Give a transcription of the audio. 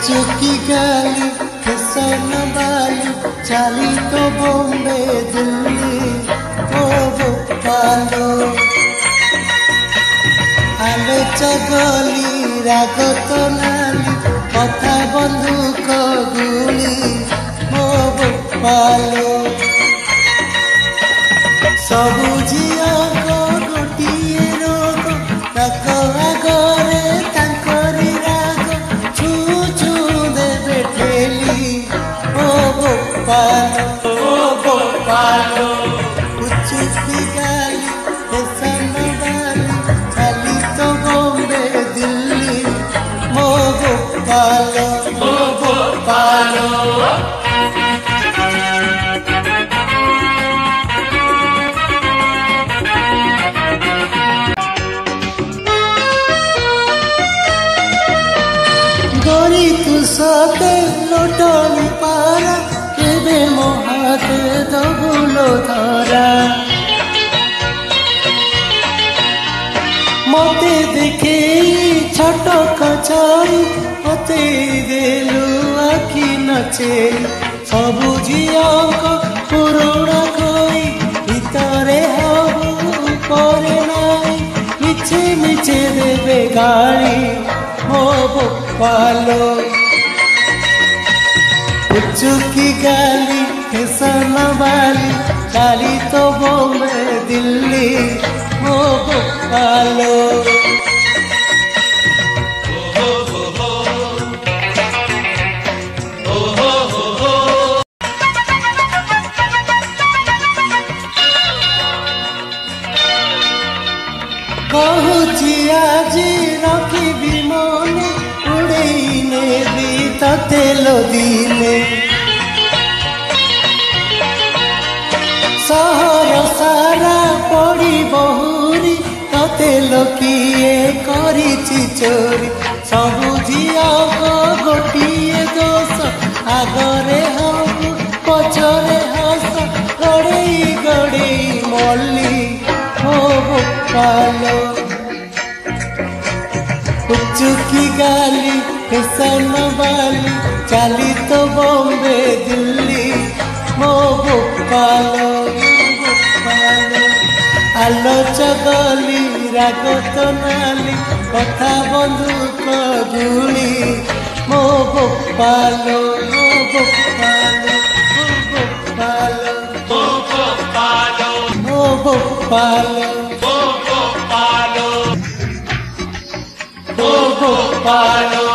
चुकी गाली किसन बाली चाली तो बॉम्बे दिल्ली ओ भोपालो आलो चगली राग तो नाली कथा बंधुक गुली ओ भोपालो सबु झिया को गोटिए रोग ताक आगरे तांकरी राग छू छू देबे ठेली ओ भोपालो उचुकी गाली फैशन वाली खाली तो बॉम्बे दिल्ली ओ भोपालो गोरी तू सते लोटनी पारा केबे मोहाते दबुलो धरा मते देखे छोट कचाई मते देलु आखि नचे सबु झियाक पुरुणा कोई भितरे हबु करे नाई मिछे मिछे देबे गाड़ी ओ भोपालो चुकी गाली फैशन वाली चाली तो बॉम्बे दिल्ली ओ भोपालो कहूची आजी रखी मने उड़ई नेबी तते लदिले सहर सारा पड़ी बहुरी तते लोकिए करिछि चोरी सबु झिया को गोटिए दोष आगरे हम पछरे हस गड़ेई गड़ेई मल्ली ओ भोपालो चुकी गाली फैशन वाली चाली तो बॉम्बे दिल्ली ओ भोपालो आलो चगली राग तो नाली कथा बंधुक गुली ओ भोपालो भोपालो